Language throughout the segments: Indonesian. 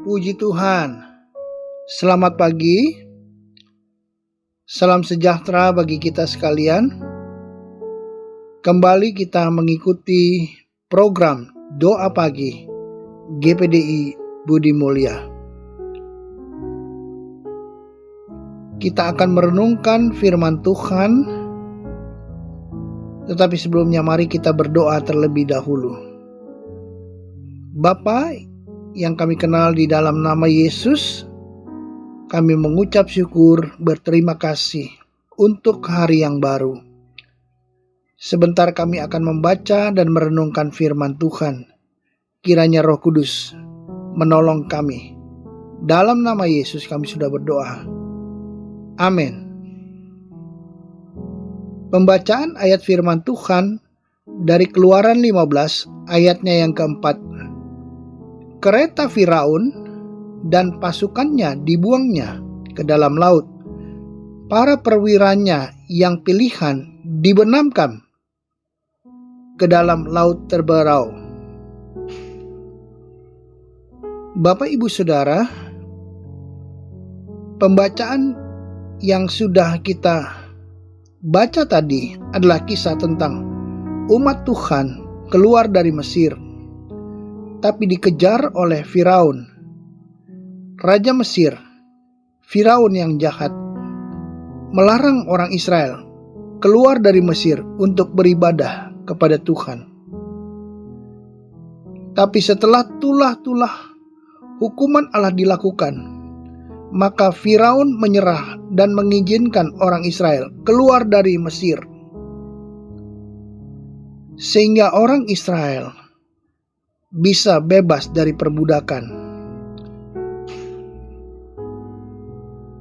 Puji Tuhan. Selamat pagi. Salam sejahtera bagi kita sekalian. Kembali kita mengikuti program Doa Pagi GPDI Budi Mulya. Kita akan merenungkan firman Tuhan. Tetapi sebelumnya mari kita berdoa terlebih dahulu. Bapa yang kami kenal di dalam nama Yesus, kami mengucap syukur, berterima kasih untuk hari yang baru. Sebentar kami akan membaca dan merenungkan firman Tuhan. Kiranya Roh Kudus menolong kami. Dalam nama Yesus kami sudah berdoa. Amin. Pembacaan ayat firman Tuhan dari Keluaran 15 ayatnya yang keempat. Kereta Firaun dan pasukannya dibuangnya ke dalam laut. Para perwiranya yang pilihan dibenamkan ke dalam laut terberau. Bapak Ibu Saudara, pembacaan yang sudah kita baca tadi adalah kisah tentang umat Tuhan keluar dari Mesir, tapi dikejar oleh Firaun, Raja Mesir. Firaun yang jahat melarang orang Israel keluar dari Mesir untuk beribadah kepada Tuhan. Tapi setelah tulah-tulah hukuman Allah dilakukan, maka Firaun menyerah dan mengizinkan orang Israel keluar dari Mesir. Sehingga orang Israel bisa bebas dari perbudakan.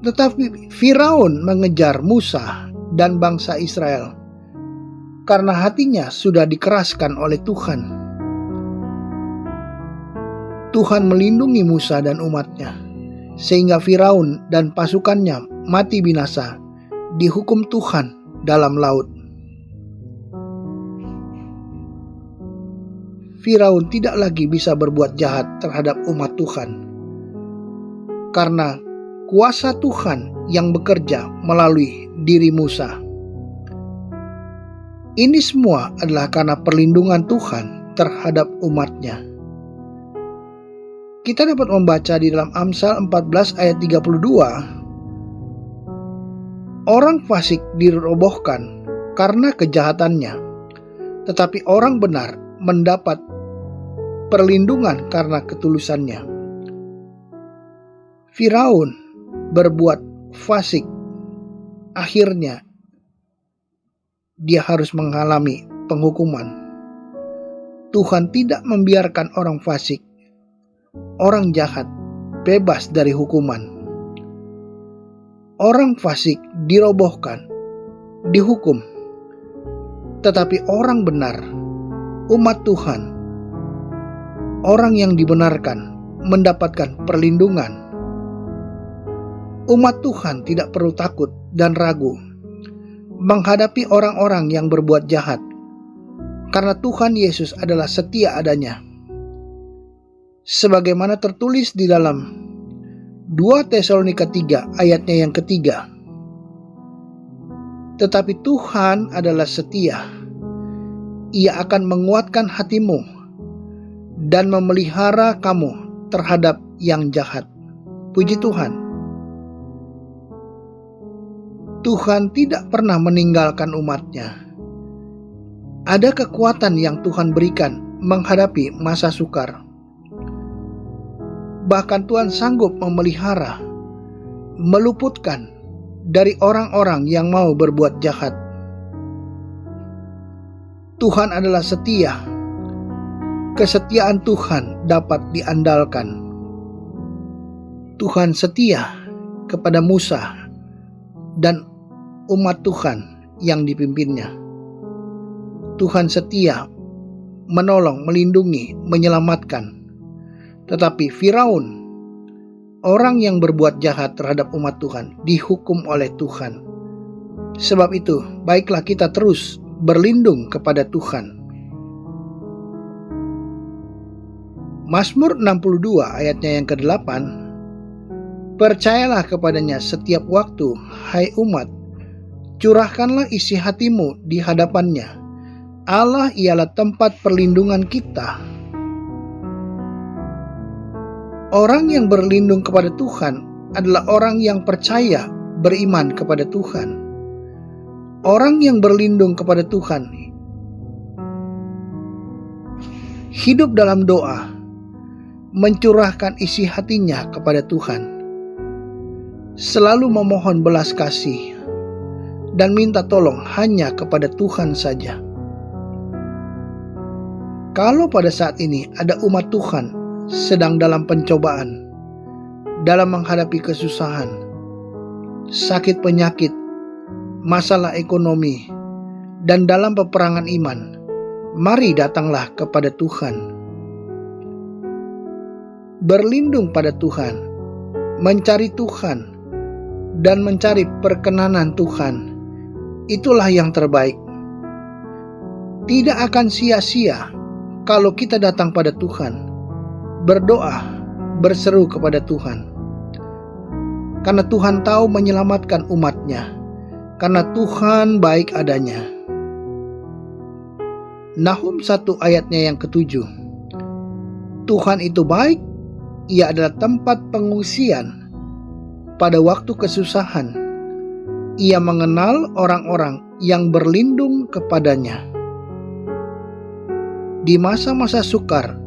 Tetapi Firaun mengejar Musa dan bangsa Israel karena hatinya sudah dikeraskan oleh Tuhan. Tuhan melindungi Musa dan umatnya, sehingga Firaun dan pasukannya mati binasa, dihukum Tuhan dalam laut. Firaun tidak lagi bisa berbuat jahat terhadap umat Tuhan, karena kuasa Tuhan yang bekerja melalui diri Musa. Ini semua adalah karena perlindungan Tuhan terhadap umatnya. Kita dapat membaca di dalam Amsal 14 ayat 32, orang fasik dirobohkan karena kejahatannya, tetapi orang benar mendapat perlindungan karena ketulusannya. Firaun berbuat fasik, akhirnya dia harus mengalami penghukuman. Tuhan tidak membiarkan orang fasik, orang jahat bebas dari hukuman. Orang fasik dirobohkan, dihukum, tetapi orang benar, umat Tuhan, orang yang dibenarkan mendapatkan perlindungan. Umat Tuhan tidak perlu takut dan ragu menghadapi orang-orang yang berbuat jahat, karena Tuhan Yesus adalah setia adanya. Sebagaimana tertulis di dalam 2 Tesalonika 3 ayatnya yang ketiga. Tetapi Tuhan adalah setia. Ia akan menguatkan hatimu dan memelihara kamu terhadap yang jahat. Puji Tuhan. Tuhan tidak pernah meninggalkan umatnya. Ada kekuatan yang Tuhan berikan menghadapi masa sukar. Bahkan Tuhan sanggup memelihara, meluputkan dari orang-orang yang mau berbuat jahat. Tuhan adalah setia. Kesetiaan Tuhan dapat diandalkan. Tuhan setia kepada Musa dan umat Tuhan yang dipimpinnya. Tuhan setia menolong, melindungi, menyelamatkan. Tetapi Firaun, orang yang berbuat jahat terhadap umat Tuhan, dihukum oleh Tuhan. Sebab itu, baiklah kita terus berlindung kepada Tuhan. Mazmur 62 ayatnya yang ke-8, percayalah kepadanya setiap waktu, hai umat, curahkanlah isi hatimu di hadapannya. Allah ialah tempat perlindungan kita. Orang yang berlindung kepada Tuhan adalah orang yang percaya beriman kepada Tuhan. Orang yang berlindung kepada Tuhan hidup dalam doa, mencurahkan isi hatinya kepada Tuhan, selalu memohon belas kasih dan minta tolong hanya kepada Tuhan saja. Kalau pada saat ini ada umat Tuhan sedang dalam pencobaan, dalam menghadapi kesusahan, sakit penyakit, masalah ekonomi, dan dalam peperangan iman, mari datanglah kepada Tuhan. Berlindung pada Tuhan, mencari Tuhan, dan mencari perkenanan Tuhan, itulah yang terbaik. Tidak akan sia-sia kalau kita datang pada Tuhan, berdoa, berseru kepada Tuhan. Karena Tuhan tahu menyelamatkan umatnya, karena Tuhan baik adanya. Nahum 1 ayatnya yang ke-7, Tuhan itu baik, Ia adalah tempat pengungsian pada waktu kesusahan. Ia mengenal orang-orang yang berlindung kepadanya. Di masa-masa sukar,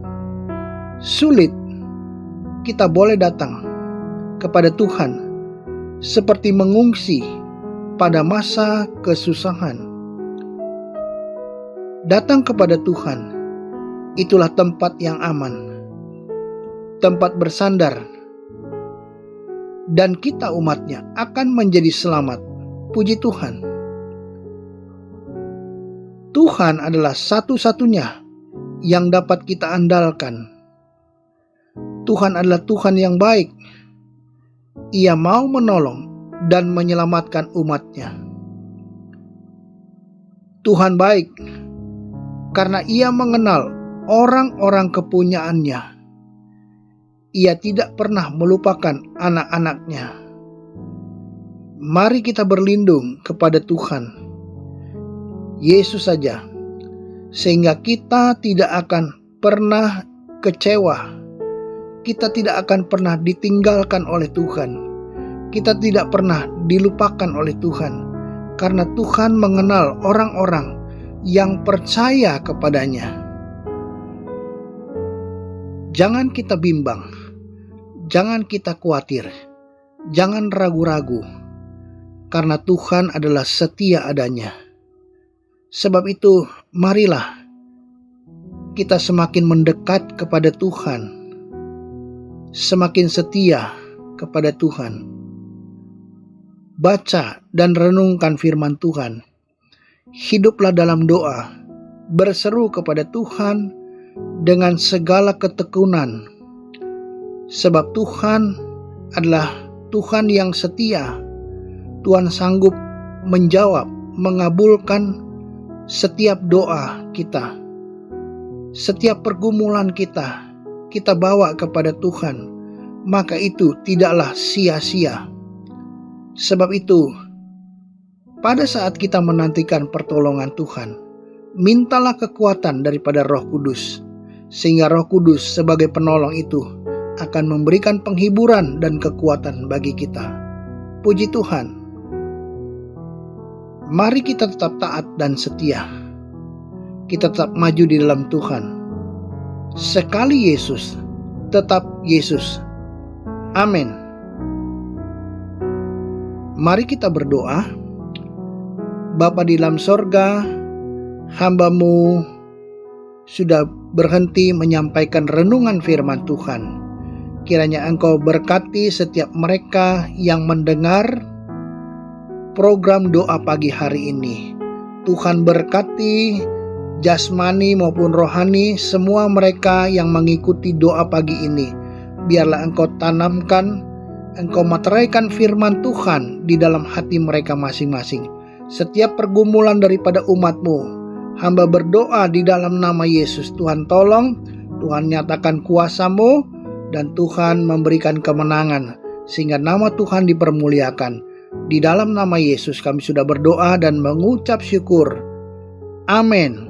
sulit, kita boleh datang kepada Tuhan seperti mengungsi pada masa kesusahan. Datang kepada Tuhan, itulah tempat yang aman, tempat bersandar, dan kita umatnya akan menjadi selamat. Puji Tuhan. Tuhan adalah satu-satunya yang dapat kita andalkan. Tuhan adalah Tuhan yang baik. Ia mau menolong dan menyelamatkan umatnya. Tuhan baik karena Ia mengenal orang-orang kepunyaannya. Ia tidak pernah melupakan anak-anaknya. Mari kita berlindung kepada Tuhan Yesus saja, sehingga kita tidak akan pernah kecewa. Kita tidak akan pernah ditinggalkan oleh Tuhan. Kita tidak pernah dilupakan oleh Tuhan, karena Tuhan mengenal orang-orang yang percaya kepadanya. Jangan kita bimbang, jangan kita khawatir, jangan ragu-ragu, karena Tuhan adalah setia adanya. Sebab itu, marilah kita semakin mendekat kepada Tuhan, semakin setia kepada Tuhan. Baca dan renungkan firman Tuhan. Hiduplah dalam doa, berseru kepada Tuhan dengan segala ketekunan. Sebab Tuhan adalah Tuhan yang setia. Tuhan sanggup menjawab, mengabulkan setiap doa kita. Setiap pergumulan kita bawa kepada Tuhan, maka itu tidaklah sia-sia. Sebab itu, pada saat kita menantikan pertolongan Tuhan, mintalah kekuatan daripada Roh Kudus, sehingga Roh Kudus sebagai penolong itu akan memberikan penghiburan dan kekuatan bagi kita. Puji Tuhan. Mari kita tetap taat dan setia. Kita tetap maju di dalam Tuhan. Sekali Yesus, tetap Yesus. Amin. Mari kita berdoa. Bapa di dalam sorga, hamba-Mu sudah berhenti menyampaikan renungan firman Tuhan. Kiranya Engkau berkati setiap mereka yang mendengar program doa pagi hari ini. Tuhan berkati jasmani maupun rohani semua mereka yang mengikuti doa pagi ini. Biarlah Engkau tanamkan, Engkau materaikan firman Tuhan di dalam hati mereka masing-masing. Setiap pergumulan daripada umat-Mu, hamba berdoa di dalam nama Yesus. Tuhan tolong, Tuhan nyatakan kuasa-Mu, dan Tuhan memberikan kemenangan, sehingga nama Tuhan dipermuliakan. Di dalam nama Yesus kami sudah berdoa dan mengucap syukur. Amin.